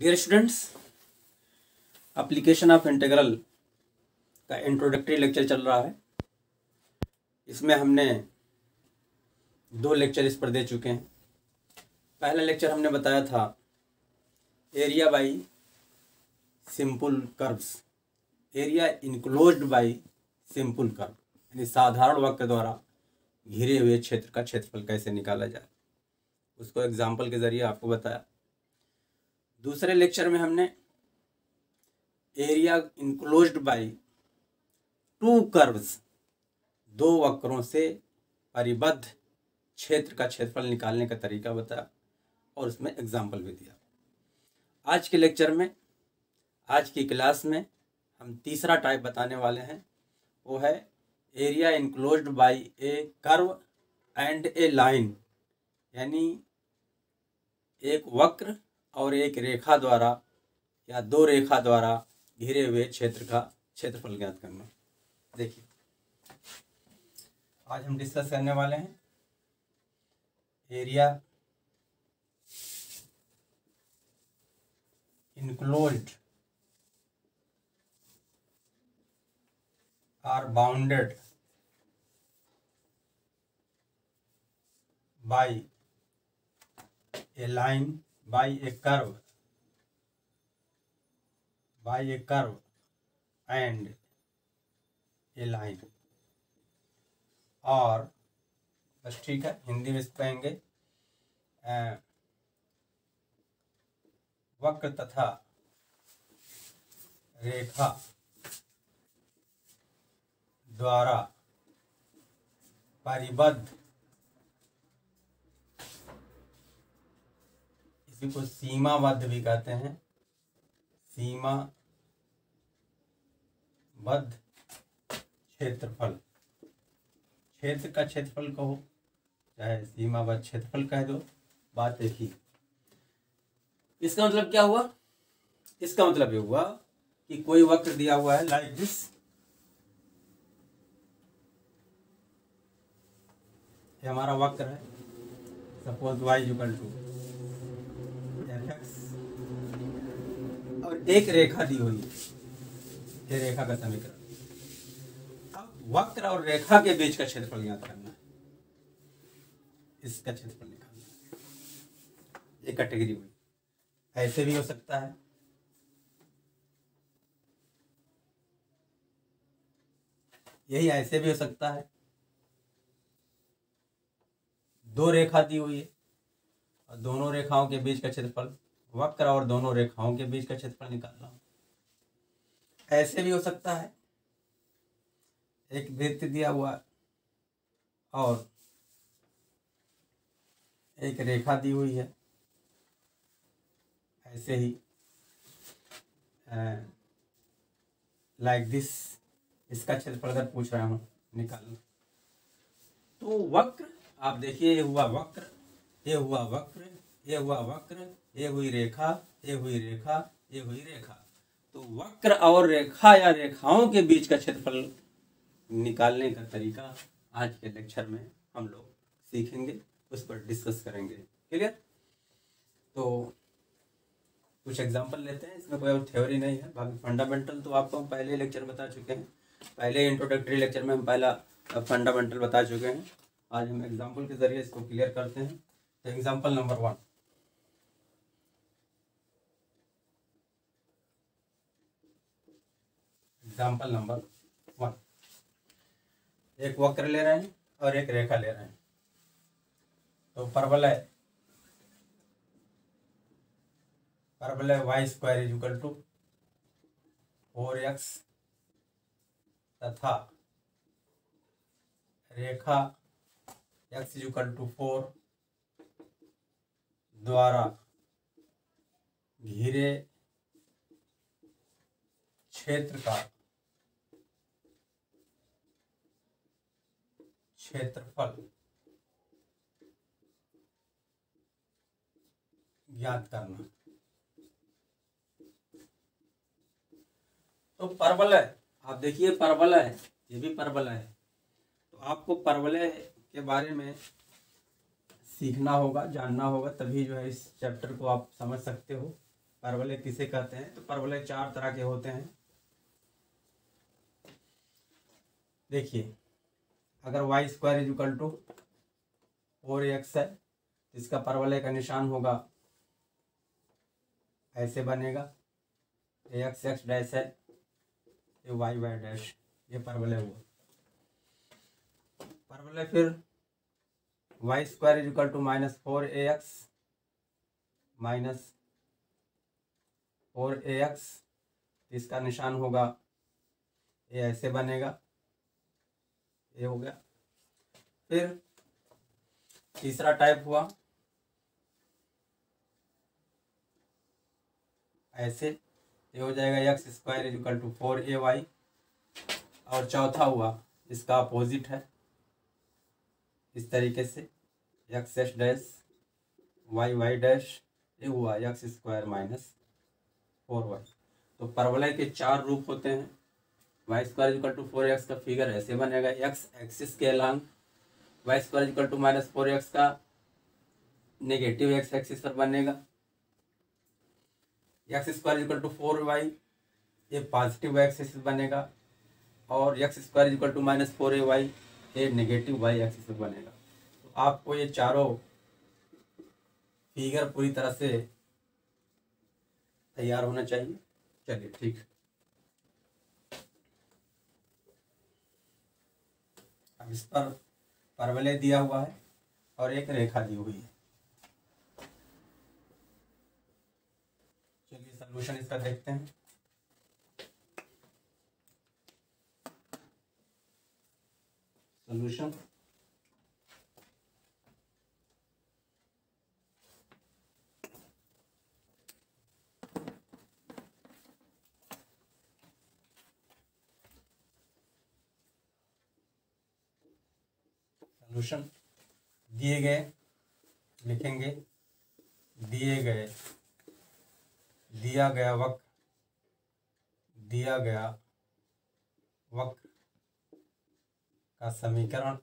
Dear students, application of integral का introductory lecture चल रहा है। इसमें हमने 2 लेक्चर इस पर दे चुके हैं। पहला लेक्चर हमने बताया था area by simple curves, area enclosed by simple curve, यानी साधारण वक्र द्वारा घिरे हुए क्षेत्र का क्षेत्रफल कैसे निकाला जाए, उसको एग्जाम्पल के जरिए आपको बताया। दूसरे लेक्चर में हमने एरिया इनक्लोज्ड बाई 2 कर्व्स, 2 वक्रों से परिबद्ध क्षेत्र का क्षेत्रफल निकालने का तरीका बताया और उसमें एग्जाम्पल भी दिया। आज के लेक्चर में, आज की क्लास में हम तीसरा टाइप बताने वाले हैं, वो है area enclosed by A curve and A line, यानी एक वक्र और एक रेखा द्वारा या 2 रेखा द्वारा घिरे हुए क्षेत्र का क्षेत्रफल ज्ञात करना। देखिए, आज हम डिस्कस करने वाले हैं area enclosed or bounded by a line by a curve and a line, और बस ठीक है, हिंदी में कहेंगे वक्र तथा रेखा द्वारा परिबद्ध, इसी को सीमाबद्ध भी कहते हैं, सीमाबद्ध क्षेत्रफल, क्षेत्र का क्षेत्रफल कहो चाहे सीमाबद्ध क्षेत्रफल कह दो, बात एक ही। इसका मतलब क्या हुआ? इसका मतलब ये हुआ कि कोई वक्र दिया हुआ है लाइक दिस, ये हमारा वक्र है, सपोज y इक्वल टू और एक रेखा दी हुई है, ये रेखा का समीकरण। अब वक्र और रेखा के बीच का क्षेत्रफल ज्ञात करना है, इसका क्षेत्रफल निकालना है। ये कैटेगरी हुई। ऐसे भी हो सकता है, यही ऐसे भी हो सकता है, 2 रेखा दी हुई है और दोनों रेखाओं के बीच का क्षेत्रफल, वक्र और दोनों रेखाओं के बीच का क्षेत्रफल निकालना। ऐसे भी हो सकता है, एक वृत्त दिया हुआ और एक रेखा दी हुई है, ऐसे ही लाइक दिस, इसका क्षेत्रफल अगर पूछ रहा हूं निकालना। तो वक्र आप देखिए, ये हुआ वक्र, ये हुआ वक्र, ये हुआ वक्र, ये हुई रेखा, ये हुई रेखा, ये हुई रेखा। तो वक्र और रेखा या रेखाओं के बीच का क्षेत्रफल निकालने का तरीका आज के लेक्चर में हम लोग सीखेंगे, उस पर डिस्कस करेंगे। क्लियर? तो कुछ एग्जांपल लेते हैं, इसमें कोई और थ्योरी नहीं है। बाकी फंडामेंटल तो आपको हम पहले लेक्चर में बता चुके हैं, पहले इंट्रोडक्टरी लेक्चर में हम पहला फंडामेंटल बता चुके हैं। आज हम एग्जाम्पल के जरिए इसको क्लियर करते हैं। तो एग्जाम्पल नंबर 1, एग्जाम्पल नंबर 1, एक वक्र ले रहे हैं और एक रेखा ले रहे हैं। तो परवलय y square is equal to 4x तथा रेखा x इज इक्वल टू 4 द्वारा घिरे क्षेत्र का क्षेत्रफल ज्ञात करना। तो परवलय, आप देखिए परवलय है, ये भी परवलय है। तो आपको परवलय के बारे में सीखना होगा, जानना होगा, तभी जो है इस चैप्टर को आप समझ सकते हो। परवलय किसे कहते हैं? तो परवलय चार तरह के होते हैं। देखिए, अगर y square is equal to 4x है, इसका परवलय का निशान होगा ऐसे बनेगा, एक्स एक्स डैश है, ये वाई वाई डैश, ये परवलय हुआ। परवलय फिर y square is equal to -4ax -4ax, इसका निशान होगा ये ऐसे बनेगा, ये हो गया। फिर तीसरा टाइप हुआ ऐसे, ये हो जाएगा x square is equal to 4ay। और चौथा हुआ इसका अपोजिट है, इस तरीके से x s dash y y dash, ये हुआ एक्स स्क्वायर -4y। तो परवलय के चार रूप होते हैं। Y square equal to 4x का फिगर ऐसे बनेगा, एक्स एक्सिस के along, y square equal to -4x का नेगेटिव एक्स एक्सिस पर बनेगा, x square equal to 4y ये पॉजिटिव एक्स एक्सिस बनेगा, और x square equal to -4ay ये नेगेटिव वाई एक्सिस पर बनेगा। तो आपको ये चारों फिगर पूरी तरह से तैयार होना चाहिए। चलिए ठीक, अब इस पर परवलय दिया हुआ है और एक रेखा दी हुई है। चलिए सॉल्यूशन इसका देखते हैं। सॉल्यूशन, सॉल्यूशन दिए गए लिखेंगे, दिए गए दिया गया वक्र का समीकरण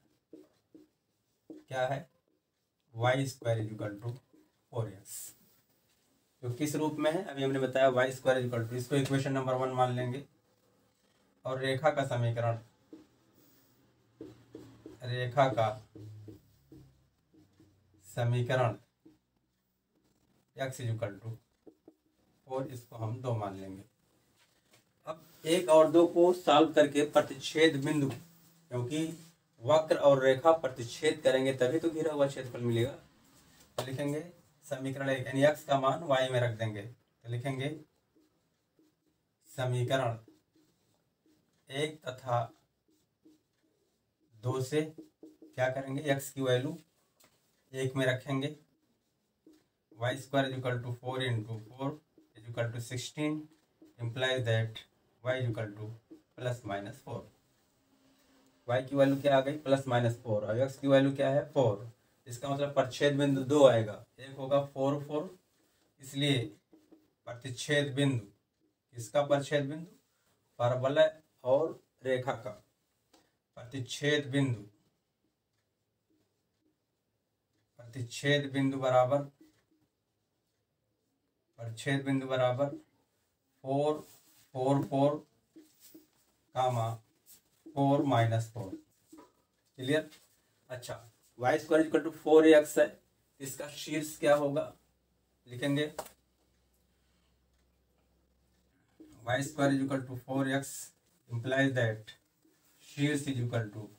क्या है? Y square is equal to 4x। तो किस रूप में है? अभी हमने बताया y square is equal to, इसको इक्वेशन नंबर 1 मान लेंगे। और रेखा का समीकरण, रेखा का समीकरण x इज इक्वल टू 4, इसको हम 2 मान लेंगे। अब 1 और 2 को सॉल्व करके प्रतिच्छेद बिंदु, क्योंकि वक्र और रेखा प्रतिच्छेद करेंगे तभी तो घिरा हुआ क्षेत्रफल मिलेगा। तो लिखेंगे समीकरण 1 यानी x का मान y में रख देंगे, तो लिखेंगे समीकरण 1 तथा 2 से क्या करेंगे, x की वैल्यू 1 में रखेंगे, y square is equal to 4 into 4 is equal to 16 implies that y is equal to +-4। y की वैल्यू क्या आ गई? +-4, और x की वैल्यू क्या है? 4। इसका मतलब प्रतिच्छेद बिंदु 2 आएगा, एक होगा 4 4, इसलिए प्रतिच्छेद बिंदु, किसका प्रतिच्छेद बिंदु? परवलय और रेखा का प्रतिच्छेद बिंदु, प्रतिच्छेद बिंदु बराबर 4 4 4 कामा 4 -4। क्लियर? अच्छा, y square equal to 4x है, इसका शीर्ष क्या होगा? लिखेंगे y square is equal to 4x implies that शीर्ष इज इक्वल टू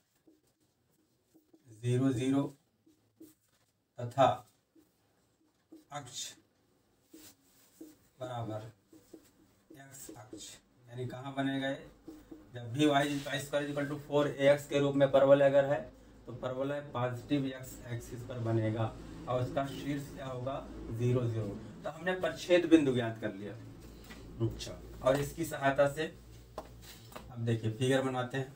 0 0 तथा अक्ष बराबर x अक्ष, यानी कहाँ बनेगा ये? जब भी Y square equal to 4ax के रूप में परवलय अगर है तो परवलय पॉजिटिव x एक्सिस पर बनेगा और उसका शीर्ष क्या होगा? 0 0। तो हमने प्रतिच्छेद बिंदु ज्ञात कर लिया। अच्छा, और इसकी सहायता से अब देखिए फिगर बनाते हैं।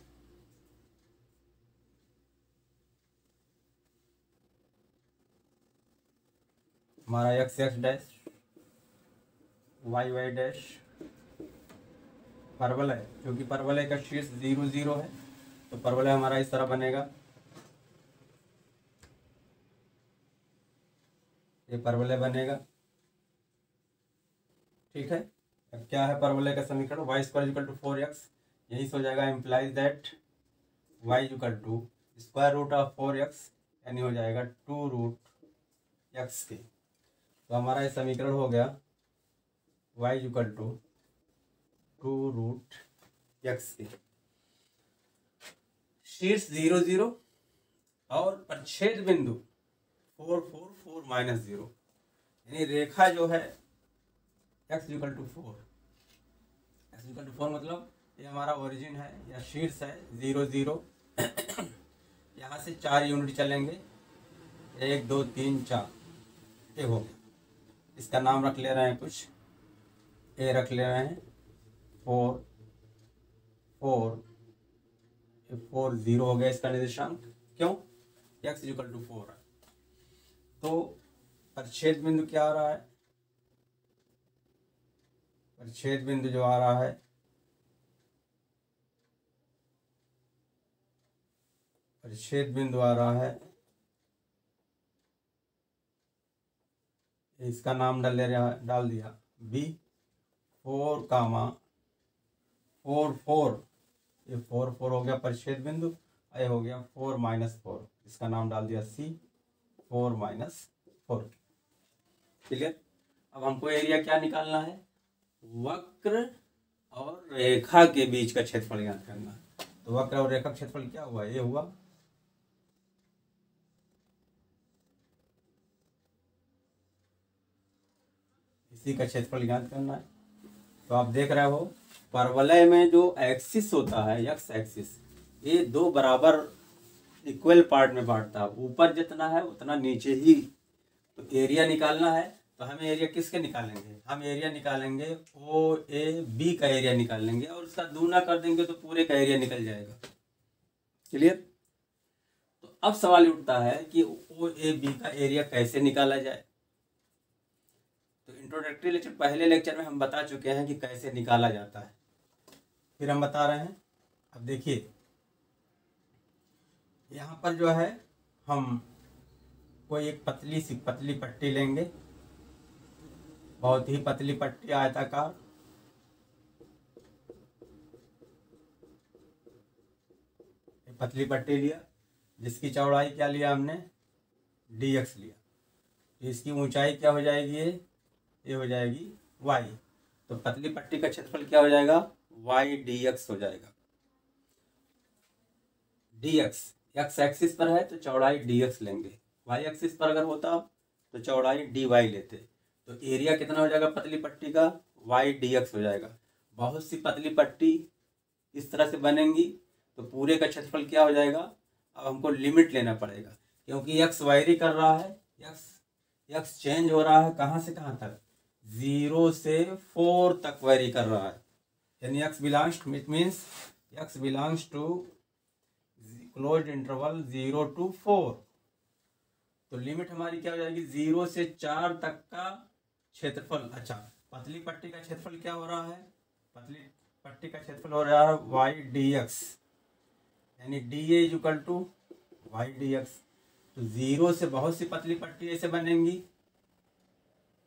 हमारा x x dash y y dash परवलय, क्योंकि परवलय का शीर्ष 0 0 है तो परवलय हमारा इस तरह बनेगा, ये परवलय बनेगा। ठीक है। अब क्या है परवलय का समीकरण, Y square equal to 4x, यही से हो जाएगा implies that y equal to square root of 4x, यानी हो जाएगा 2 रूट x के। तो हमारा ये समीकरण हो गया y equal to 2 root x के। शीर्ष 0 0 और प्रच्छेद बिंदु 4 4 4 माइनस 0, यानी रेखा जो है x equal to 4, x equal to 4 मतलब ये हमारा ओरिजिन है या शीर्ष है 0 0, यहाँ से 4 यूनिट चलेंगे, 1 2 3 4, ये हो गया। इसका नाम रख ले रहे हैं कुछ, ए रख ले रहे हैं 4 4, 4 0 हो गया इसका निर्देशांक, क्यों, x इक्वल टू 4 है। तो परिच्छेद बिंदु क्या आ रहा है, परिच्छेद बिंदु जो आ रहा है परिच्छेद बिंदु आ रहा है, इसका नाम डाल दिया b 4 कामा 4 4, ये 4 4 हो गया परिच्छेद बिंदु, ये हो गया 4 माइनस 4, इसका नाम डाल दिया c 4 माइनस 4। क्लियर। अब हमको एरिया क्या निकालना है, वक्र और रेखा के बीच का क्षेत्रफल ज्ञात करना है। तो वक्र और रेखा क्षेत्रफल क्या हुआ, ये हुआ, इसी का क्षेत्रफल ज्ञात करना है। तो आप देख रहे हो परवलय में जो एक्सिस होता है एक्स एक्सिस, ये 2 बराबर इक्वल पार्ट में बांटता है, ऊपर जितना है उतना नीचे ही। तो एरिया निकालना है, तो हम एरिया किसके निकालेंगे, हम एरिया निकालेंगे ओ ए बी का एरिया निकाल लेंगे और उसका दूना कर देंगे तो पूरे का एरिया निकल जाएगा। क्लियर। तो अब सवाल उठता है कि ओ ए बी का एरिया कैसे निकाला जाए। तो इंट्रोडक्टरी लेक्चर पहले लेक्चर में हम बता चुके हैं कि कैसे निकाला जाता है, फिर हम बता रहे हैं। अब देखिए यहाँ पर जो है हम कोई एक पतली सी पतली पट्टी लेंगे, बहुत ही पतली पट्टी आयताकार, पतली पट्टी लिया जिसकी चौड़ाई क्या लिया हमने, dx लिया। तो इसकी ऊंचाई क्या हो जाएगी, ये हो जाएगी y। तो पतली पट्टी का क्षेत्रफल क्या हो जाएगा, y dx हो जाएगा। dx x एक्सिस पर है तो चौड़ाई dx लेंगे, y एक्सिस पर अगर होता तो चौड़ाई dy लेते। तो एरिया कितना हो जाएगा पतली पट्टी का, y dx हो जाएगा। बहुत सी पतली पट्टी इस तरह से बनेंगी तो पूरे का क्षेत्रफल क्या हो जाएगा। अब हमको लिमिट लेना पड़ेगा क्योंकि x वायरी कर रहा है, x चेंज हो रहा है कहाँ से कहाँ तक, 0 से 4 तक वायरी कर रहा है, यानी x belongs to, it means x belongs to closed interval 0 to 4। तो लिमिट हमारी क्या हो जाएगी, 0 से 4 तक का क्षेत्रफल। अच्छा, पतली पट्टी का क्षेत्रफल क्या हो रहा है, पतली पट्टी का क्षेत्रफल हो रहा है y dx, यानी dA is equal to y dx। तो 0 से बहुत सी पतली पट्टी ऐसे बनेंगी,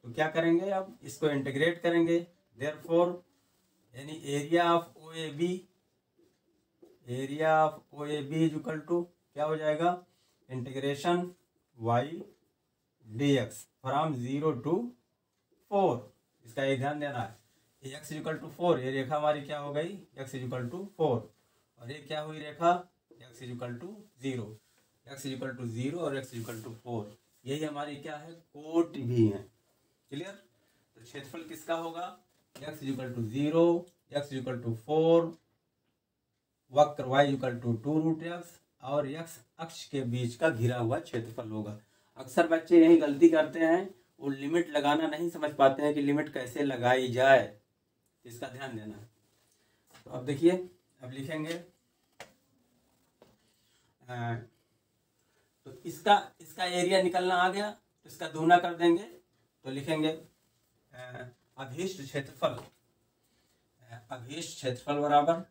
तो क्या करेंगे, अब इसको इंटीग्रेट करेंगे। देयरफॉर यानी area of O A B is equal to क्या हो जाएगा, integration y dx from 0 to 4। इसका एक ध्यान देना है, x इक्वल टू 4, ये रेखा हमारी क्या हो गई, x इक्वल टू 4, और ये क्या हुई रेखा, x equal to 0, x equal to 0 और x इक्वल टू 4। यही हमारी क्या है, कोट भी है। क्लियर। तो क्षेत्रफल किसका होगा, x equal to 0, x equal to 4, वक्र y equal to 2 root x और x अक्ष के बीच का घिरा हुआ क्षेत्रफल होगा। अक्सर बच्चे यही गलती करते हैं, वो लिमिट लगाना नहीं समझ पाते हैं कि लिमिट कैसे लगाई जाए, इसका ध्यान देना है। तो अब देखिए, अब लिखेंगे तो इसका एरिया निकलना आ गया, तो इसका दूना कर देंगे तो लिखेंगे अभीष्ट क्षेत्रफल बराबर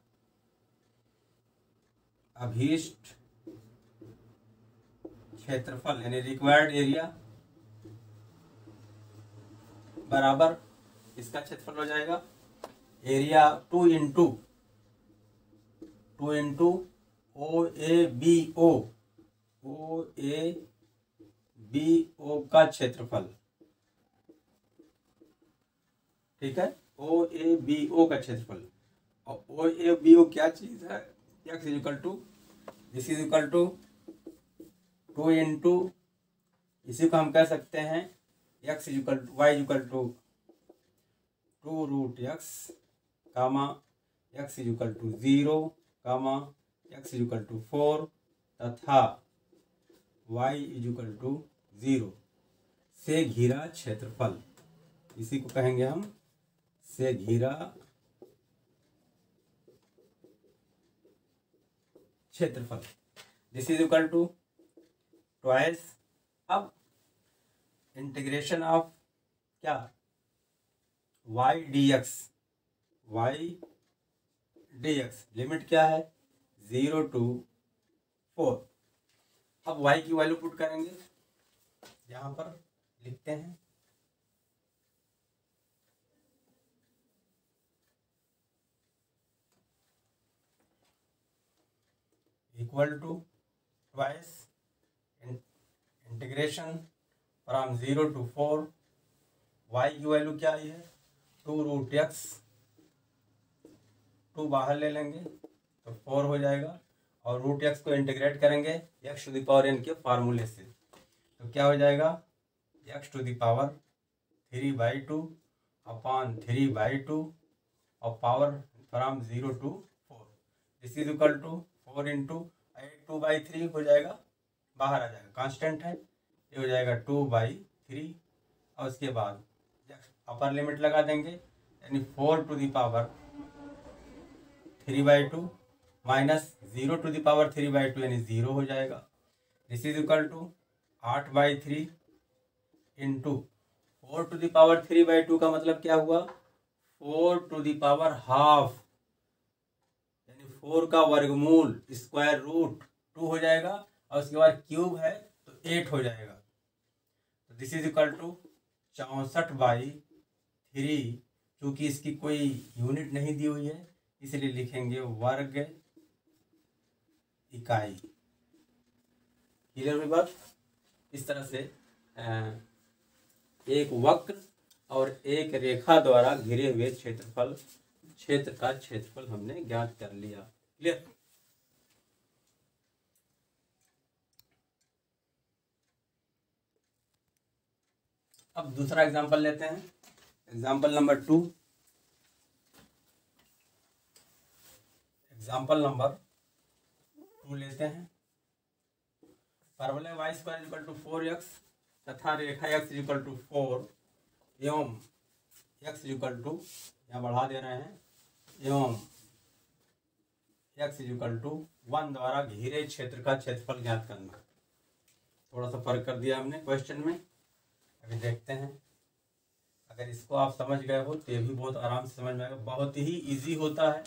अभीष्ट क्षेत्रफल यानी रिक्वायर्ड एरिया बराबर इसका क्षेत्रफल हो जाएगा area 2 into O A B O का क्षेत्रफल। ठीक है, ओ ए बी ओ का क्षेत्रफल। और ओ ए बी ओ क्या चीज है? x is equal to, this is equal to 2 into, इसी को हम कह सकते हैं x is equal to y is equal to 2 root x comma x is equal to 0 comma x is equal to 4 तथा y इज इक्वल टू 0 से घिरा क्षेत्रफल। इसी को कहेंगे हम से घिरा क्षेत्रफल। This is equal to twice, अब इंटीग्रेशन ऑफ क्या, वाई डी एक्स, लिमिट क्या है 0 to 4। अब y की वैल्यू पुट करेंगे, यहां पर लिखते हैं equal to twice integration from 0 to 4, y की वैल्यू क्या आई है 2 रूट एक्स, 2 बाहर ले लेंगे तो 4 हो जाएगा, और रूट एक्स को इंटीग्रेट करेंगे x to the power n के फार्मूले से, तो क्या हो जाएगा x to the power 3/2 upon 3/2 और power from 0 to 4। This is equal to 4 into 2/3 हो जाएगा, बाहर आ जाएगा, कांस्टेंट है, ये हो जाएगा 2/3। और उसके बाद अपर लिमिट लगा देंगे, यानी 4 to the power 3/2 minus 0 to the power 3/2 यानी 0 हो जाएगा। This is equal to 8/3 into 4 to the power 3/2 का मतलब क्या हुआ 4 टू द पावर हाफ, यानी 4 का वर्गमूल स्क्वायर रूट 2 हो जाएगा, और उसके बाद क्यूब है तो 8 हो जाएगा। तो दिस इज इक्वल टू 64/3, क्योंकि इसकी कोई यूनिट नहीं दी हुई है इसलिए लिखेंगे वर्ग इकाई। क्लियर हुई बात? इस तरह से एक वक्र और एक रेखा द्वारा घिरे हुए क्षेत्र का क्षेत्रफल हमने ज्ञात कर लिया। क्लियर? अब दूसरा एग्जांपल लेते हैं, एग्जांपल नंबर 2। एग्जांपल नंबर 2 लेते हैं। परवलय y square equal to 4x तथा रेखा x इक्वल टू 4 एवं x इक्वल टू, यहाँ बढ़ा दे रहे हैं, एवं x इक्वल टू 1 द्वारा घिरे क्षेत्र का क्षेत्रफल ज्ञात करना। थोड़ा सा फर्क कर दिया हमने क्वेश्चन में, अभी देखते हैं। अगर इसको आप समझ गए हो तो ये भी बहुत आराम से समझ में आएगा, बहुत ही इजी होता है।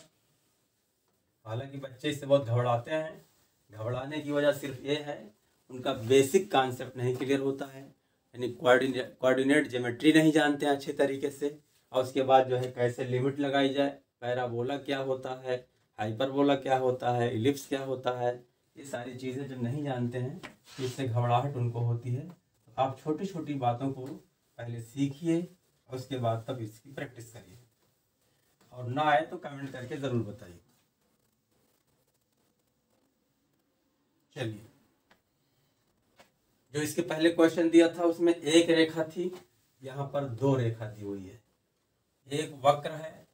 हालांकि बच्चे इससे बहुत घबराते हैं, घबराने की वजह सिर्फ ये है उनका बेसिक कॉन्सेप्ट नहीं क्लियर होता है, यानी कोऑर्डिनेट ज्योमेट्री नहीं जानते हैं अच्छे तरीके से, और उसके बाद जो है कैसे लिमिट लगाई जाए, पैराबोला क्या होता है, हाइपरबोला क्या होता है, इलिप्स क्या होता है, ये सारी चीज़ें जब नहीं जानते हैं तो इससे घबराहट उनको होती है। तो आप छोटी छोटी बातों को पहले सीखिए और उसके बाद तब इसकी प्रैक्टिस करिए, और ना आए तो कमेंट करके ज़रूर बताइए। चलिए, जो इसके पहले क्वेश्चन दिया था उसमें एक रेखा थी, यहाँ पर 2 रेखा दी हुई है, एक वक्र है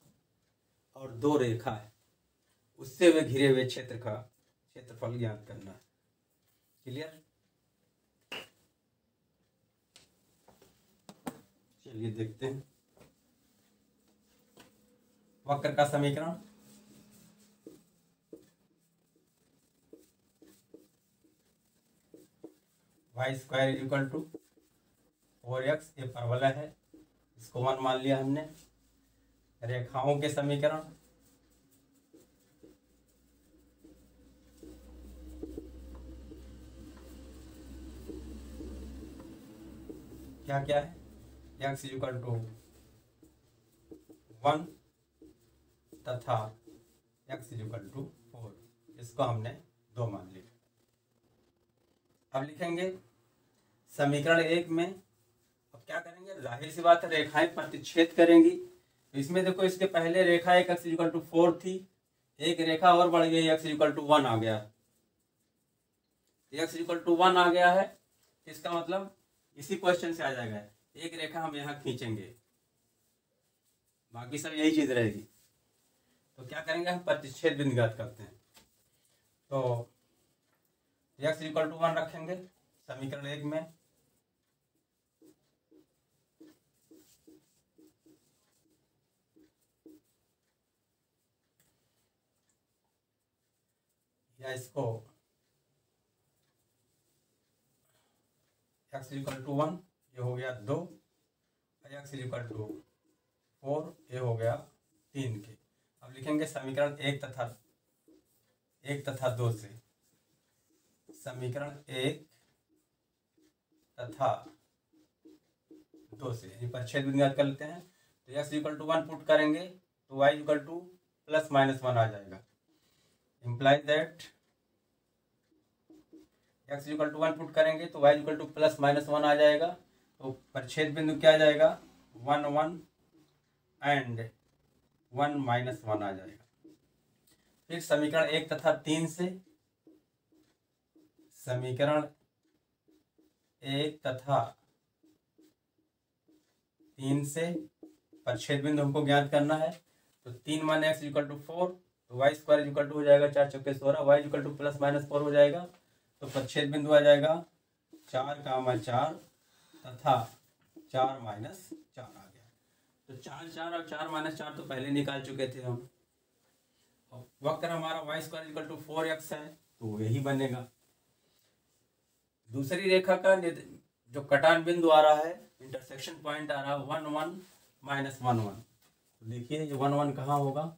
और 2 रेखा है, उससे वे घिरे हुए क्षेत्र का क्षेत्रफल ज्ञात करना है। क्लियर? चलिए देखते हैं। वक्र का समीकरण y square equal to 4x, ये परवलय है, इसको 1 मान लिया हमने। रेखाओं के समीकरण क्या क्या है, x इक्वल टू 1 तथा x इक्वल टू 4, इसको हमने 2 मान लिया। अब लिखेंगे समीकरण 1 में, अब क्या करेंगे, जाहिर सी बात है रेखाएं प्रतिच्छेद करेंगी। तो इसमें देखो, इसके पहले रेखा एक x इक्वल टू 4 थी, एक रेखा और बढ़ गई, x इक्वल टू 1 आ गया। x इक्वल टू 1 आ गया है, इसका मतलब इसी क्वेश्चन से आ जाएगा, एक रेखा हम यहाँ खींचेंगे, बाकी सब यही चीज रहेगी। तो क्या करेंगे, हम प्रतिच्छेद बिंदु ज्ञात करते हैं। तो x इक्वल टू 1 रखेंगे समीकरण 1 में, या इसको x इक्वल टू 1, ये हो गया 2, और x इक्वल टू 4, ये हो गया 3 के। अब लिखेंगे समीकरण 1 तथा 2 से, समीकरण 1 तथा 2 से यानी परिच्छेद बिंदु ज्ञात कर लेते हैं। तो x इक्वल टू 1 पुट करेंगे तो y equal to plus minus 1 आ जाएगा। Implies that x equal to 1 put करेंगे तो y equal to plus minus 1 आ जाएगा। तो परिच्छेद बिंदु क्या आ जाएगा, 1 1 एंड 1 माइनस 1 आ जाएगा। फिर समीकरण 1 तथा 3 से, समीकरण 1 तथा 3 से परिच्छेद बिंदु हमको ज्ञात करना है। तो 3 माने x इक्वल टू 4, तो y स्क्वायर इक्वल टू हो जाएगा 4 चौके 16, y equal to plus minus 4 हो जाएगा। तो परिच्छेद बिंदु आ जाएगा 4 4 तथा 4 माइनस 4 आ गया। तो 4 4 और 4 माइनस 4 तो पहले निकाल चुके थे हम। वक्र हमारा y square equal to 4x है, तो यही बनेगा। दूसरी रेखा का जो कटान बिंदु आ रहा है, इंटरसेक्शन पॉइंट आ रहा है 1 1 माइनस 1 1। तो देखिए ये 1 1 कहाँ होगा,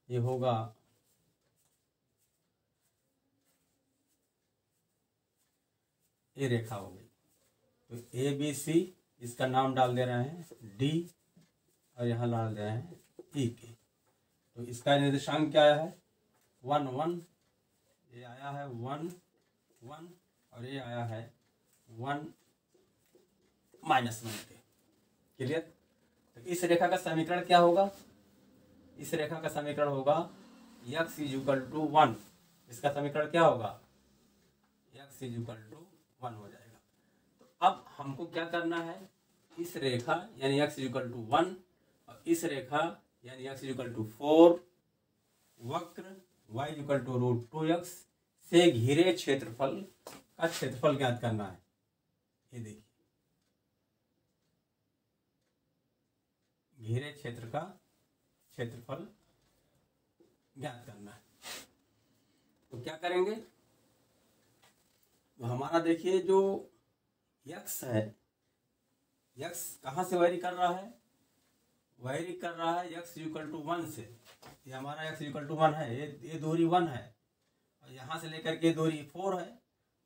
ये होगा ये रेखा हो गई। तो ए बी सी, इसका नाम डाल दे रहे हैं डी, और यहाँ डाल दे रहे हैं ई के। तो इसका निर्देशांक क्या आया है, 1 1, ये आया है 1 1, और ये आया है 1 माइनस 1 के। क्लियर। तो इस रेखा का समीकरण क्या होगा, इस रेखा का समीकरण होगा x इक्वल टू 1। इसका समीकरण क्या होगा, x इक्वल टू 1 हो जाएगा। तो अब हमको क्या करना है, इस रेखा यानी x इक्वल टू 1 और इस रेखा यानी x इक्वल टू 4 वक्र y इक्वल टू √2x से घिरे क्षेत्रफल का क्षेत्रफल ज्ञात करना है। ये देखिए, घेरे क्षेत्र का क्षेत्रफल ज्ञात करना है। तो क्या करेंगे, तो हमारा देखिए जो x है, x कहाँ से वैरी कर रहा है, वैरी कर रहा है x इक्वल टू 1 से। ये हमारा x इक्वल टू 1 है, ये दूरी 1 है, और यहाँ से लेकर के दूरी 4 है।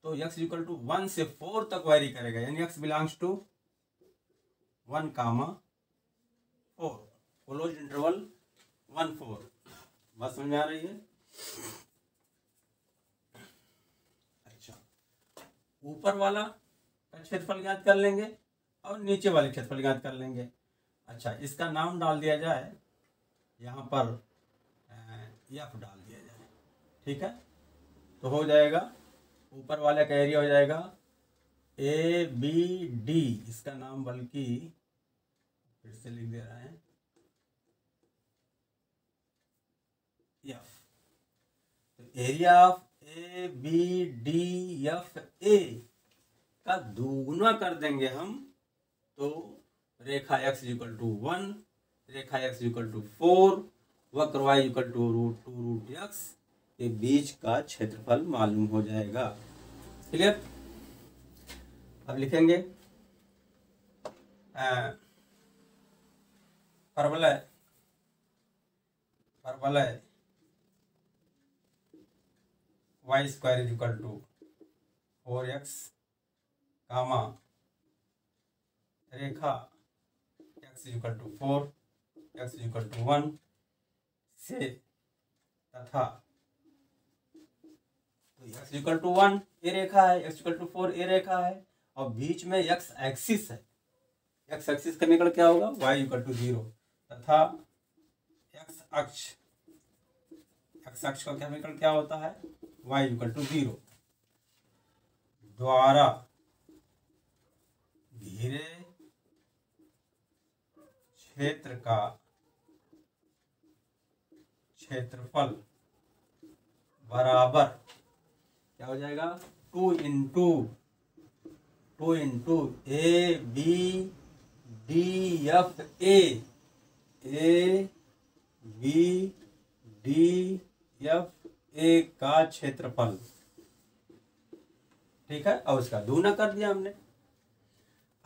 तो x इक्वल टू 1 से 4 तक वैरी करेगा, यानी x belongs to 1 4, close interval 1 4। बात समझ में आ रही है। अच्छा, ऊपर वाला का क्षेत्रफल ज्ञात कर लेंगे और नीचे वाले क्षेत्रफल ज्ञात कर लेंगे। अच्छा, इसका नाम डाल दिया जाए, यहाँ पर एफ डाल दिया जाए, ठीक है। तो हो जाएगा, ऊपर वाले का एरिया हो जाएगा ए बी डी, इसका नाम बल्कि फिर से लिख दे रहे हैं एफ। तो area of A B D F A का दुगुना कर देंगे हम, तो रेखा x इक्वल टू 1, रेखा x इक्वल टू 4, वक्र y इक्वल टू √2√x के बीच का क्षेत्रफल मालूम हो जाएगा। क्लियर। अब लिखेंगे परवलय y square equal to 4x comma रेखा x equal to 4, x equal to 1 से तथा, तो x इक्वल टू 1 ये रेखा है, x इक्वल टू 4 ये रेखा है, और बीच में x एक्सिस है, x एक्सिस का निकल क्या होगा y इक्वल टू 0, तथा x अक्ष का केमिकल क्या होता है y इक्वल टू 0 द्वारा घिरे क्षेत्र का क्षेत्रफल बराबर क्या हो जाएगा 2 into A B D F A B D F A का क्षेत्रफल। ठीक है, और उसका दूना कर दिया हमने।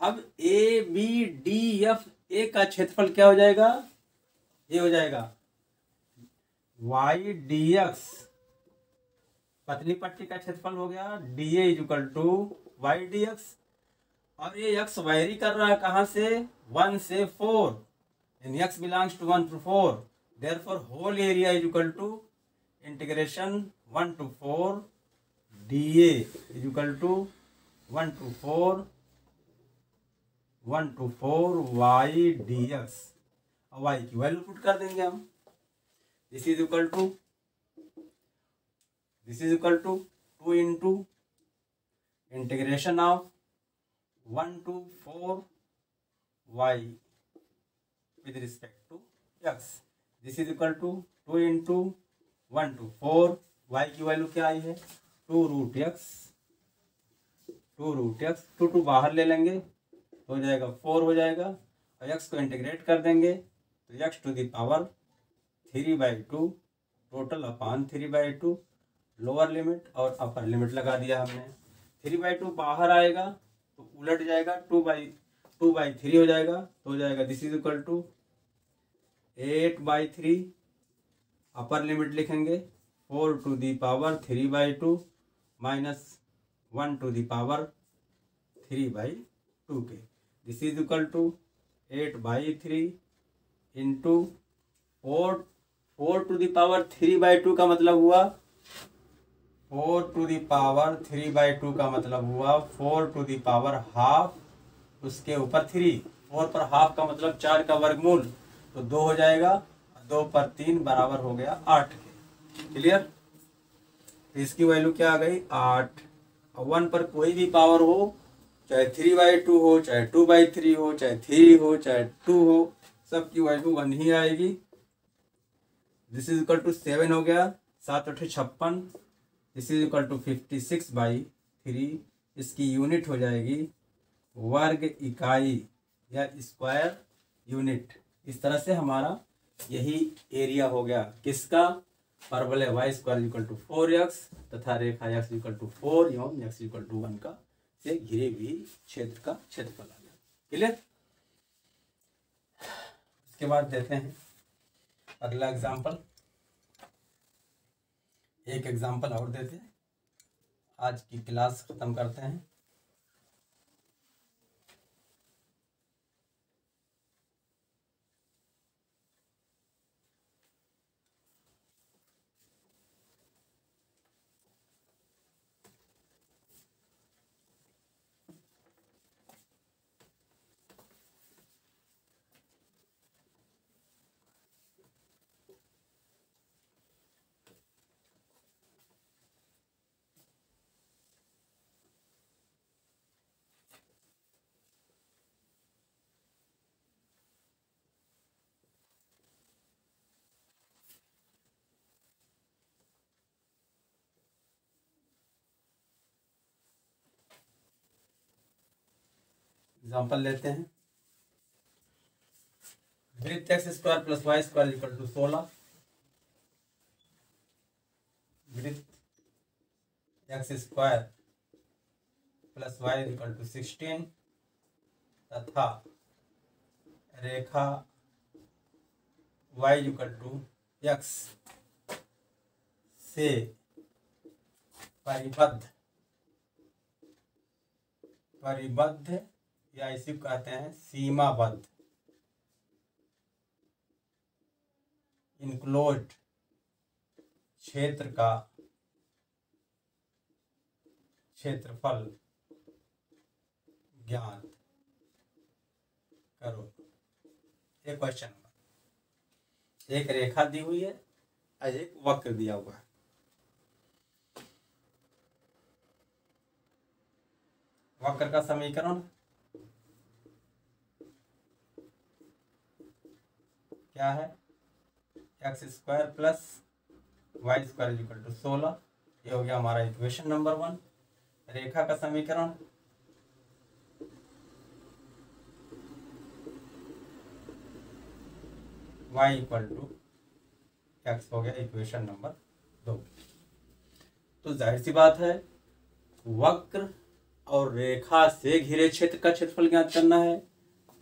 अब A B D F A का क्षेत्रफल क्या हो जाएगा, ये हो जाएगा वाई डी एक्स, पतली पट्टी का क्षेत्रफल हो गया d A equal to y d x, और ये एक्स वायरी कर रहा है कहां से 1 से 4, in x belongs to 1 to 4, therefore whole area is equal to integration 1 to 4 d A is equal to 1 to 4 y d x, और वाई की वैल्यू पुट कर देंगे हम। This is equal to 2 into integration of 1 to 4 y with respect to x, this is equal to 2 into 1 to 4 y की value क्या आई है 2 रूट एक्स, 2 बाहर ले लेंगे हो जाएगा 4 हो जाएगा, और x को इंटीग्रेट कर देंगे तो x to the power 3/2 total upon 3/2, lower limit और अपर लिमिट लगा दिया हमने। 3/2 बाहर आएगा तो उलट जाएगा 2/3 हो जाएगा, तो हो जाएगा this is equal to 8/3, upper limit लिखेंगे 4 to the power 3/2 minus 1 to the power 3/2 के, this is equal to 8/3 into 4 to the power 3/2 का मतलब हुआ 4 टू द पावर 3/2 का मतलब हुआ 4 टू द पावर हाफ, उसके ऊपर 3, 4 पर हाफ का मतलब 4 का वर्गमूल, तो 2 हो जाएगा, 2 पर 3 बराबर हो गया 8 के। क्लियर, तो इसकी वैल्यू क्या आ गई 8, और 1 पर कोई भी पावर हो, चाहे 3/2 हो, चाहे 2/3 हो, चाहे 3 हो, चाहे 2 हो, सबकी वैल्यू 1 ही आएगी। दिस इज इक्वल टू 7 हो गया, 7 8 56, दिस इज इक्वल टू 56/3, इसकी यूनिट हो जाएगी वर्ग इकाई या स्क्वायर यूनिट। इस तरह से हमारा यही एरिया हो गया किसका, परवलय Y square equal to 4x तथा रेखा x इक्वल टू 4 एवं x इक्वल टू 1 का से घिरे हुए क्षेत्र का क्षेत्रफल आ गया। क्लियर, इसके बाद देते हैं अगला एग्जाम्पल, एक एग्जाम्पल और देते हैं, आज की क्लास खत्म करते हैं। एग्जाम्पल लेते हैं, वृत्त x square plus y square equal to 16, वृत्त x square plus y equal to 16 तथा रेखा वाई इक्वल टू एक्स से परिबद्ध परिबद्ध या इसी को कहते हैं सीमाबद्ध, इनक्लोज्ड क्षेत्र का क्षेत्रफल ज्ञात करो। एक क्वेश्चन, एक रेखा दी हुई है और एक वक्र दिया हुआ है। वक्र का समीकरण क्या है? X square plus y square equal to 16। ये हो गया हमारा इक्वेशन नंबर 1। रेखा का समीकरण y इक्वल टू एक्स हो गया इक्वेशन नंबर 2। तो जाहिर सी बात है, वक्र और रेखा से घिरे क्षेत्र का क्षेत्रफल ज्ञात करना है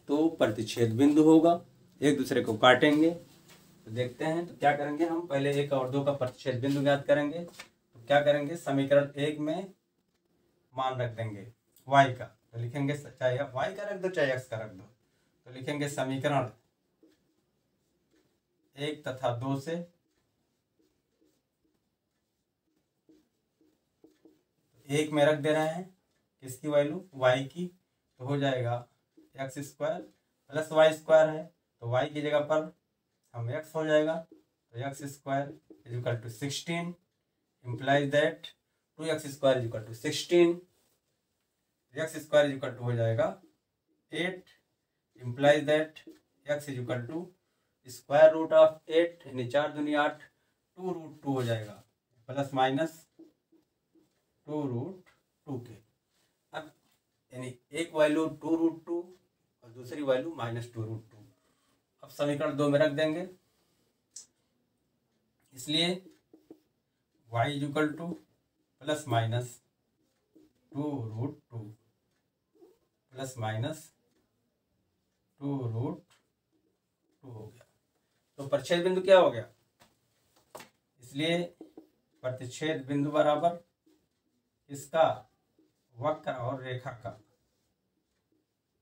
तो प्रतिच्छेद बिंदु होगा, एक दूसरे को काटेंगे। तो देखते हैं, तो क्या करेंगे हम, पहले 1 और 2 का प्रतिच्छेद बिंदु ज्ञात करेंगे। तो क्या करेंगे, समीकरण 1 में मान रख देंगे y का, तो लिखेंगे चाहे y का रख दो चाहे x का रख दो, तो लिखेंगे समीकरण 1 तथा 2 से एक में रख दे रहे हैं किसकी वैल्यू, y की, तो हो जाएगा x square plus y square है तो y की जगह पर हम x हो जाएगा, तो x square is equal to 16 implies that 2x square is equal to 16, x square is equal to हो जाएगा 8 implies that x is equal to square root of 8 यानी 4 दूनी 8, 2 रूट 2 हो जाएगा, प्लस माइनस 2 रूट 2 के। अब यानी एक वैल्यू 2 रूट 2 और दूसरी वैल्यू माइनस 2 रूट 2। अब समीकरण 2 में रख देंगे, इसलिए y is equal to plus minus 2 root 2 plus minus 2 root 2 हो गया। तो प्रतिच्छेद बिंदु क्या हो गया, इसलिए प्रतिच्छेद बिंदु बराबर इसका वक्र और रेखा का,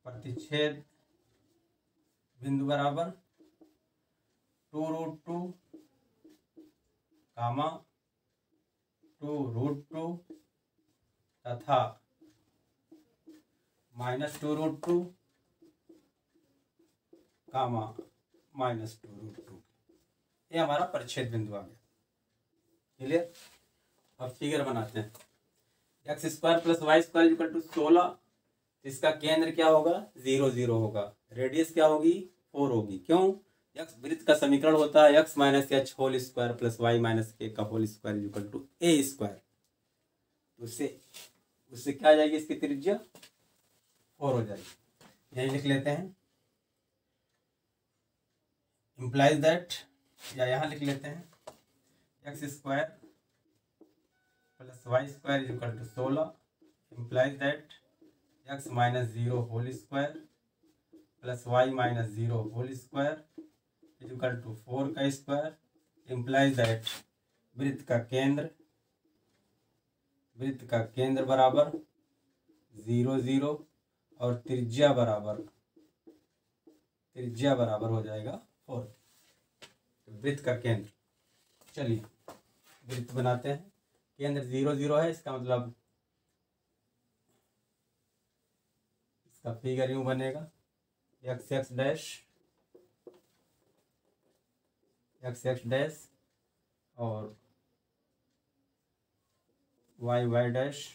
प्रतिच्छेद बिंदु बराबर 2 रूट 2 कामा 2 रूट 2 तथा minus 2 root 2 comma minus 2 root 2। ये हमारा परिच्छेद बिंदु आ गया। क्लियर? अब फिगर बनाते हैं। X square plus y square equal to 16, इसका केंद्र क्या होगा, 0 0 होगा, रेडियस क्या होगी, 4 होगी। क्यों? एक्स वृत्त का समीकरण होता है x minus h whole square plus y minus k का whole square equal to a square. उससे क्या आ जाएगी, इसकी त्रिज्या 4 हो जाएगी। यही लिख लेते हैं, इम्प्लाइज दैट, या यहाँ लिख लेते हैं x square plus y square equal to 16 implies that x minus 0 whole square plus y minus 0 whole square equal to 4 का स्क्वायर इम्प्लाइज दैट वृत्त का केंद्र बराबर 0 0 और त्रिज्या बराबर हो जाएगा 4। तो वृत्त का केंद्र, चलिए वृत्त बनाते हैं। केंद्र 0 0 है, इसका मतलब इसका फिगर यूं बनेगा एक्स एक्स डैश और वाई वाई डैश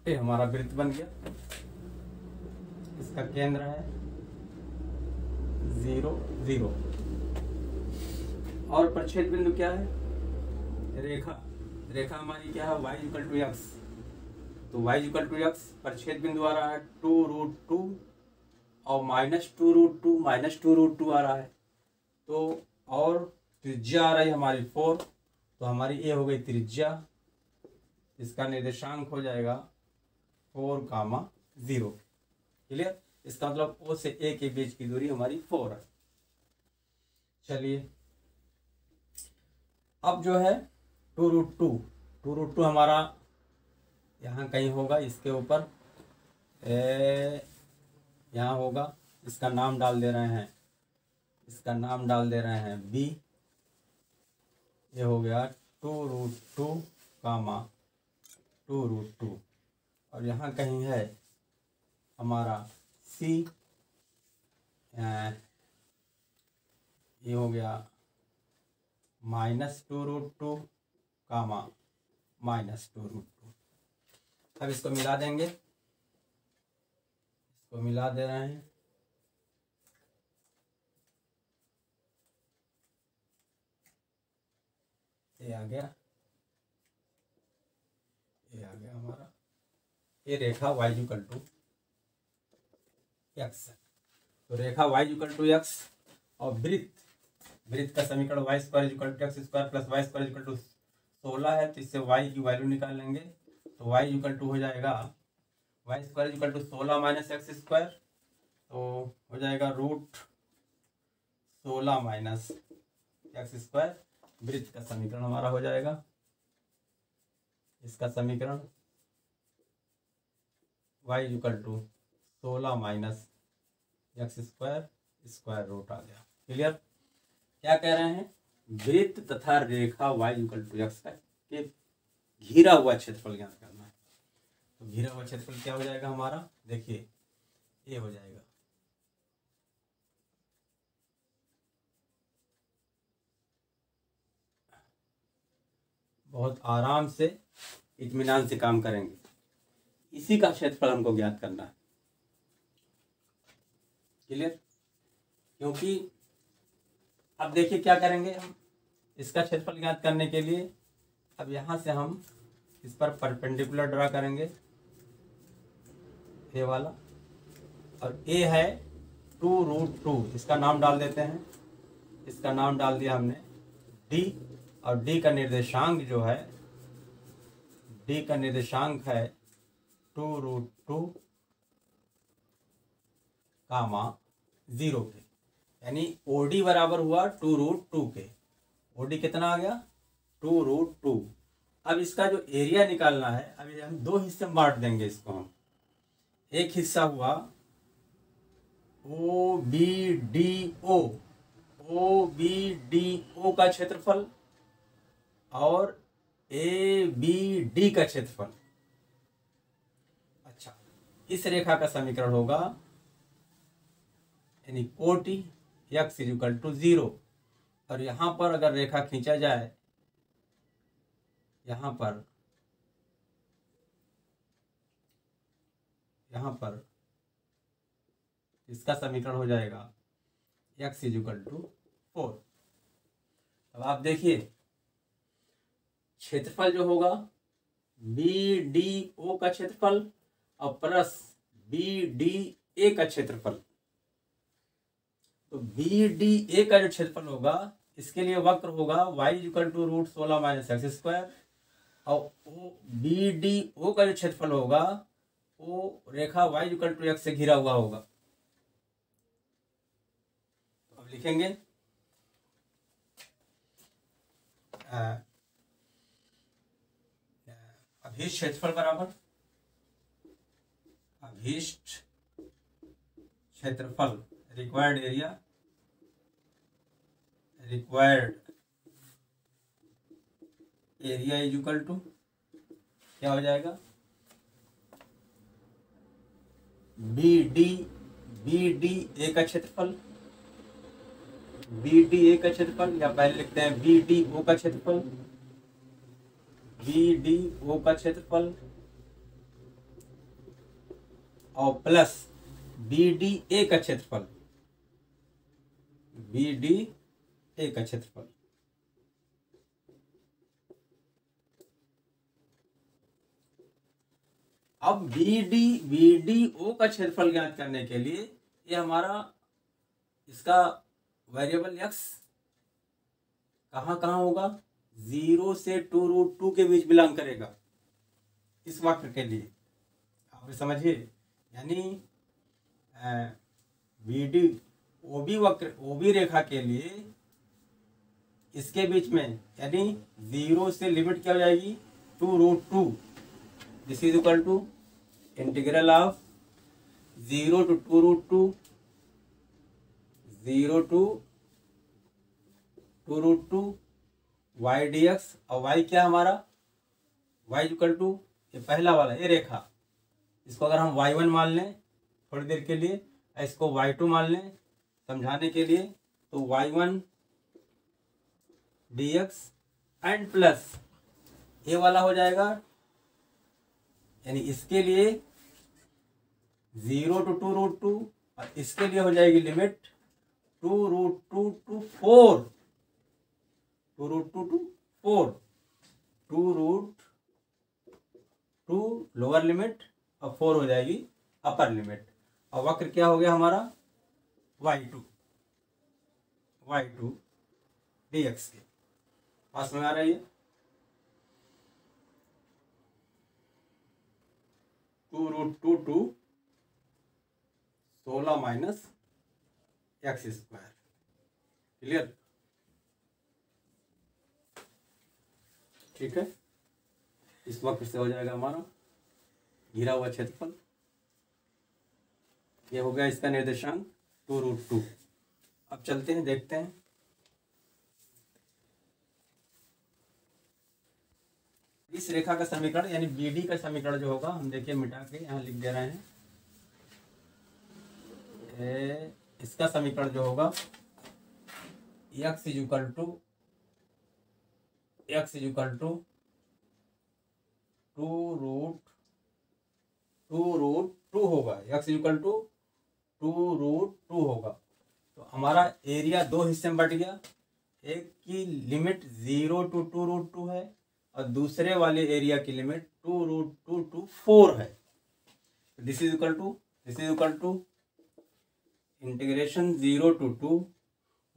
ये हमारा वृत्त बन गया। इसका केंद्र है 0 0। और प्रच्छेद बिंदु क्या है? रेखा। रेखा हमारी क्या है? y=x। तो y=x, प्रच्छेद बिंदु आ रहा है 2√2 और -2√2 -2√2 आ रहा है। तो और त्रिज्या आ रही है हमारी 4, तो हमारी ये हो गई त्रिज्या। इसका निर्देशांक हो जाएगा 4,0। क्लियर? इसका मतलब O से A के बीच की दूरी हमारी 4 है। चलिए अब जो है 2√2 हमारा यहाँ कहीं होगा, इसके ऊपर यहाँ होगा। इसका नाम डाल दे रहे हैं, इसका नाम डाल दे रहे हैं B। ये हो गया 2√2, 2√2। और यहाँ कहीं है हमारा C। ये हो गया -2√2, -2√2। अब इसको मिला देंगे, इसको मिला दे रहे हैं। ये आ गया, ये आ गया हमारा। ये रेखा y=x। तो रेखा y=x और वृत्त का समीकरण y² = x² + y² = 16 है। तो इससे y की वैल्यू निकाल लेंगे। तो y हो जाएगा y² = 16 - x²। तो हो जाएगा √16 - x²। वृत्त का समीकरण हमारा हो जाएगा। इसका समीकरण y = 16 - x², स्क्वायर रूट आ गया। क्लियर? क्या कह रहे हैं? वृत्त तथा रेखा y=x का के घिरा हुआ क्षेत्रफल ज्ञात करना है। तो घिरा हुआ क्षेत्रफल क्या हो जाएगा हमारा? देखिए ये हो जाएगा बहुत आराम से, इत्मीनान से काम करेंगे। इसी का क्षेत्रफल हमको ज्ञात करना है। क्लियर? क्योंकि अब देखिए क्या करेंगे हम इसका क्षेत्रफल ज्ञात करने के लिए। अब यहाँ से हम इस पर परपेंडिकुलर ड्रा करेंगे, ये वाला। और ए है 2√2, इसका नाम डाल देते हैं। इसका नाम डाल दिया हमने डी। और डी का निर्देशांक जो है, डी का निर्देशांक है 2√2, 0 के। यानी OD बराबर हुआ 2√2 के। OD कितना आ गया? 2√2। अब इसका जो एरिया निकालना है, अभी हम दो हिस्से में बांट देंगे इसको हम। एक हिस्सा हुआ OBDO का क्षेत्रफल और ABD का क्षेत्रफल। अच्छा, इस रेखा का समीकरण होगा यानी कोटि x = 0। और यहाँ पर अगर रेखा खींचा जाए, यहाँ पर इसका समीकरण हो जाएगा x = 4। अब आप देखिए क्षेत्रफल जो होगा BDO का क्षेत्रफल और प्लस BDA का क्षेत्रफल। तो BDA का जो क्षेत्रफल होगा, इसके लिए वक्र होगा y = √16 - x²। और BDO का जो क्षेत्रफल होगा वो रेखा y = x से घिरा हुआ होगा। तो अब लिखेंगे अभीष्ट क्षेत्रफल बराबर अभीष्ट क्षेत्रफल, रिक्वायर्ड एरिया, इक्वल टू क्या हो जाएगा? BDA का क्षेत्रफल, BDA का क्षेत्रफल, या पहले लिखते हैं BDO का क्षेत्रफल, BDO का क्षेत्रफल और प्लस बी डी ए का क्षेत्रफल, बी डी ए का क्षेत्रफल। अब बी डी ओ का क्षेत्रफल ज्ञात करने के लिए ये हमारा इसका वेरिएबल एक्स कहाँ कहाँ होगा, 0 से 2√2 के बीच बिलोंग करेगा इस वक्र के लिए। आप समझिए, यानी बी डी ओबी वक्र, ओबी रेखा के लिए इसके बीच में, यानी 0 से लिमिट क्या हो जाएगी 2√2, this is equal to integral of 0 to 2√2, 0 to 2√2 y d x. और वाई क्या हमारा, वाई इक्वल टू ये पहला वाला ये रेखा, इसको अगर हम y1 मान लें थोड़ी देर के लिए, इसको y2 मान लें समझाने के लिए, तो y1 dx एंड प्लस ये वाला हो जाएगा, यानी इसके लिए 0 to 2√2 और इसके लिए हो जाएगी limit 2√2 to 4, 2√2 to 4, 2√2 lower limit और 4 हो जाएगी अपर लिमिट। और वक्र क्या हो गया हमारा y2 dx के पास में आ रही है 2√2 to 16 minus x square. Clear, ठीक है। इस वक्र से हो जाएगा हमारा घिरा हुआ क्षेत्रफल, ये हो गया इसका निर्देशांक 2√2। अब चलते हैं देखते हैं इस रेखा का समीकरण, यानी BD का समीकरण जो होगा, हम देखिए मिटा के यहाँ लिख दे रहे हैं। इसका समीकरण जो होगा x इज इक्वल टू 2√2 होगा, x इज इक्वल टू 2√2 होगा। तो हमारा एरिया दो हिस्से में बट गया, एक की लिमिट 0 to 2√2 है और दूसरे वाले एरिया की लिमिट 2√2 to 4 है। This is equal to integration 0 to 2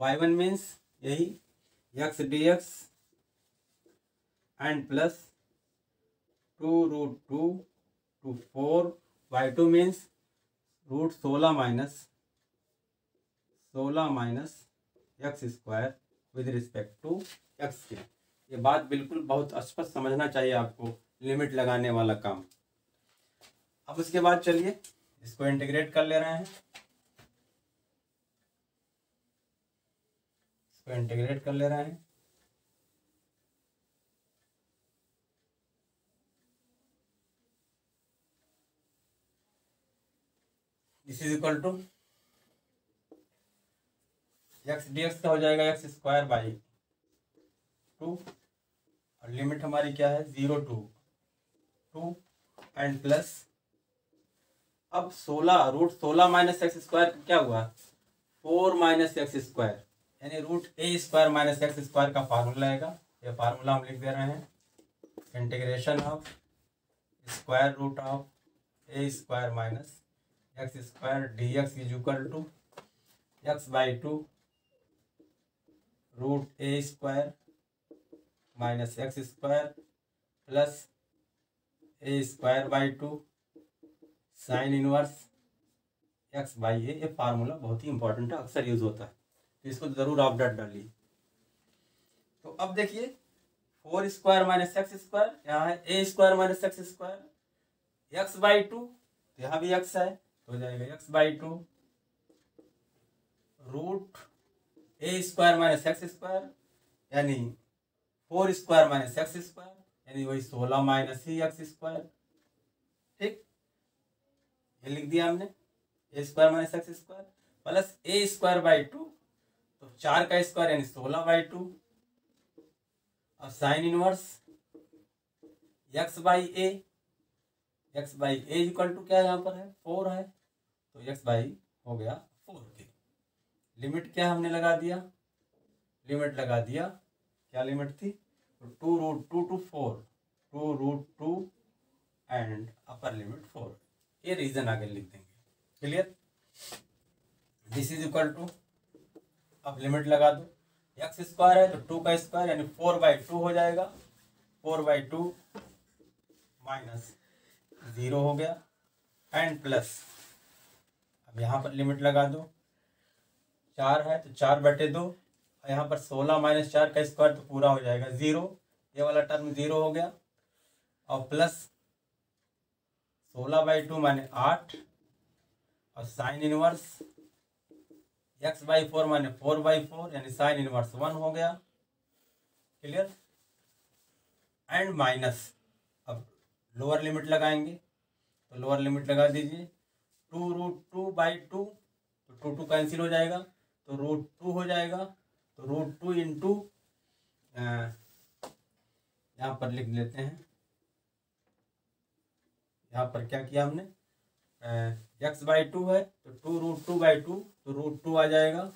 y1 means यही x dx and plus 2√2 to 4 y2 means √16 minus x square with respect to x के। ये बात बिल्कुल बहुत स्पष्ट समझना चाहिए आपको, लिमिट लगाने वाला काम। अब उसके बाद चलिए इसको इंटीग्रेट कर ले रहे हैं, this is equal to x dx का हो जाएगा एक्स स्क्वायर बाई 2 और लिमिट हमारी क्या है 0 to 2 एंड प्लस अब 16 माइनस एक्स स्क्वायर क्या हुआ 4 माइनस एक्स स्क्वायर, यानी √a² माइनस एक्स स्क्वायर का फार्मूला आएगा। ये फार्मूला हम लिख दे रहे हैं, integration of square root of a² minus x square dx is equal to x by 2 √a² minus x square plus a² by 2 sine inverse x by a. ये formula बहुत ही इंपॉर्टेंट है, अक्सर यूज होता है, तो इसको जरूर आप डट डालिए। तो अब देखिए 4² माइनस एक्स स्क्वायर, यहाँ है a² minus x square, x by 2 तो यहाँ भी x है, तो हो जाएगा x by 2 √a² minus x square, यानी 4² माइनस एक्स स्क्वायर, यानी वही 16 माइनस ही एक्स स्क्वायर। ठीक, ये लिख दिया हमने, a² minus x square plus a² by 2, तो 4 का स्क्वायर यानी 16 बाई 2 और sine inverse x by a, x by a equal to क्या यहाँ पर है 4 है, तो एक्स बाई हो गया 4 के। लिमिट क्या हमने लगा दिया, लिमिट लगा दिया, क्या लिमिट थी, 2√2 to 4, 2√2 एंड अपर लिमिट 4। ये रीजन आगे लिख देंगे। Clear. This is equal to, अब लिमिट लगा दो, एक्स स्क्वायर है तो 2 का स्क्वायर यानी 4/2 हो जाएगा, 4/2 माइनस 0 हो गया एंड प्लस, अब यहाँ पर लिमिट लगा दो, 4 है तो 4/2, यहाँ पर 16 माइनस 4 का स्क्वायर तो पूरा हो जाएगा 0, ये वाला टर्म 0 हो गया, और प्लस 16/2 माने 8, और साइन इनवर्स x/4 माने 4/4 यानी साइन इनवर्स 1 हो गया। क्लियर। एंड माइनस, अब लोअर लिमिट लगाएंगे, तो लोअर लिमिट लगा दीजिए, 2√2/2, तो 2 कैंसिल हो जाएगा, तो √2 हो जाएगा, तो √2 इंटू यहाँ पर लिख लेते हैं, यहाँ पर क्या किया हमने, x/2 है तो 2√2/2, तो √2 आ जाएगा,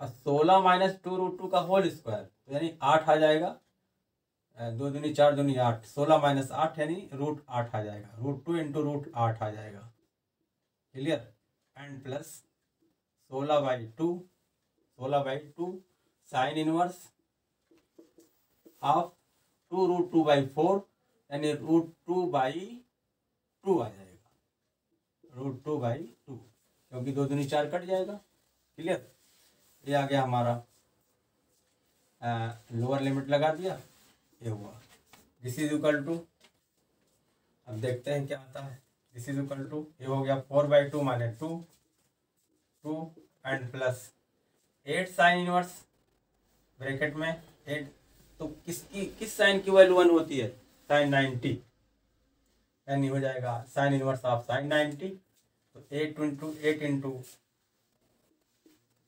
और 16 माइनस 2√2 का होल स्क्वायर तो यानी 8 आ जाएगा, 2 दूनी 4 दूनी 8, 16 माइनस 8 यानी √8 आ जाएगा, √2 इंटू √8 आ जाएगा। Clear. And plus 16/2 sign inverse of 2√2/4 यानी √2/2 आ जाएगा, √2/2, क्योंकि 2 दूनी 4 कट जाएगा। क्लियर। ये आ गया हमारा, लोअर लिमिट लगा दिया, ये हुआ। दिस इज इक्वल टू, अब देखते हैं क्या आता है, दिस इज इक्वल टू, ये हो गया 4/2 माने 2 and plus 8 sine inverse bracket में 8, तो किस साइन की वैल्यू 1 होती है, साइन 90, यानी हो जाएगा साइन इनवर्स ऑफ साइन 90, तो 8 इंटू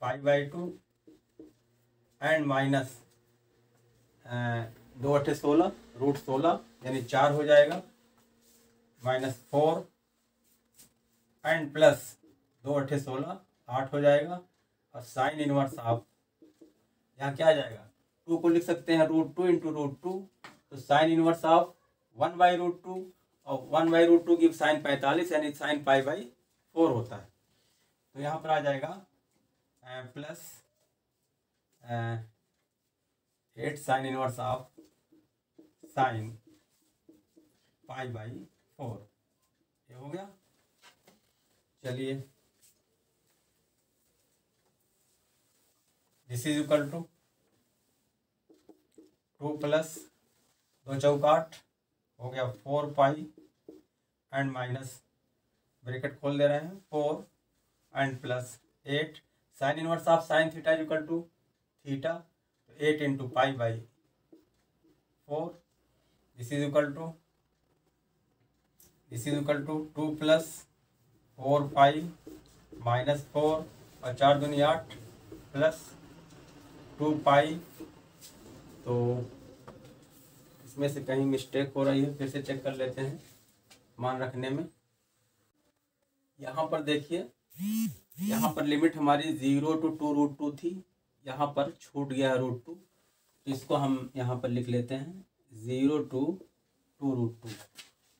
π/2 एंड माइनस 2 8 16, √16 यानी 4 हो जाएगा, माइनस 4 एंड प्लस 2 8 16 8 हो जाएगा, और साइन इनवर्स ऑफ, यहाँ क्या आ जाएगा, 2 को लिख सकते हैं √2 इंटू √2, तो साइन इनवर्स ऑफ 1/√2, और 1/√2 की साइन 45 यानी साइन π/4 होता है, तो यहाँ पर आ जाएगा plus 8 sine inverse of sine π/4, ये हो गया। चलिए, this is equal to 2 plus 2 चौका 8 हो गया 4π एंड माइनस ब्रैकेट खोल दे रहे हैं 4 and plus 8 sine inverse of sine theta is equal to theta, तो 8 into π/4, this is equal to 2 plus 4π minus 4 और 4 दूनी 8 प्लस 2π, तो इसमें से कहीं मिस्टेक हो रही है, फिर से चेक कर लेते हैं मान रखने में। यहाँ पर देखिए, यहाँ पर लिमिट हमारी 0 to 2√2 थी, यहाँ पर छूट गया है √2, तो इसको हम यहाँ पर लिख लेते हैं 0 to 2√2,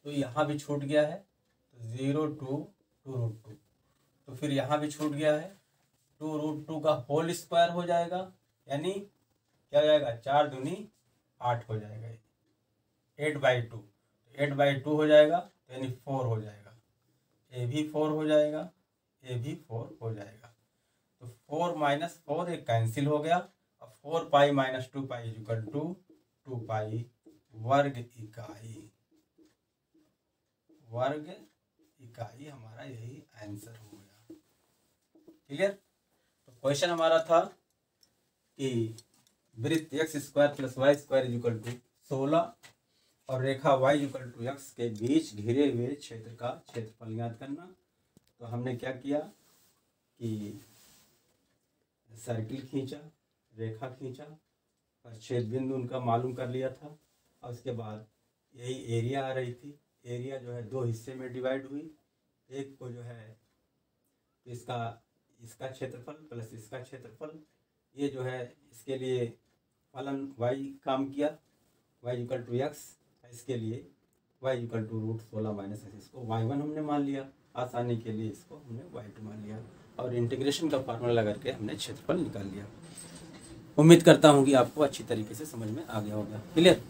तो यहाँ भी छूट गया है, तो 0 to 2√2, तो फिर यहाँ भी छूट गया है, 2√2 का होल स्क्वायर हो जाएगा, यानी क्या हो जाएगा, 4 दूनी 8 हो जाएगा, 8/2, 8/2 हो जाएगा, तो यानी 4 हो जाएगा, ये भी 4 हो जाएगा, ये भी 4 हो जाएगा, तो 4 माइनस 4 एक कैंसिल हो गया, और 4π माइनस 2π इज इक्वल टू 2π वर्ग इकाई हमारा यही आंसर हो गया। क्लियर। तो क्वेश्चन हमारा था कि वृत्त x² + y² is equal to 16 और रेखा y इक्वल टू x के बीच घिरे हुए क्षेत्र का क्षेत्रफल ज्ञात करना। तो हमने क्या किया कि सर्किल खींचा, रेखा खींचा और छेद बिंदु उनका मालूम कर लिया था, और उसके बाद यही एरिया आ रही थी। एरिया जो है 2 हिस्से में डिवाइड हुई। एक को जो है इसका क्षेत्रफल प्लस इसका क्षेत्रफल, ये जो है इसके लिए फलन y काम किया, y इक्वल टू एक्स। इसके लिए y equal to √16 minus x, इसको y1 हमने मान लिया। आसानी के लिए इसको हमने y2 मान लिया और इंटीग्रेशन का फार्मूला लगा करके हमने क्षेत्रफल निकाल लिया। उम्मीद करता हूँ कि आपको अच्छी तरीके से समझ में आ गया होगा। क्लियर?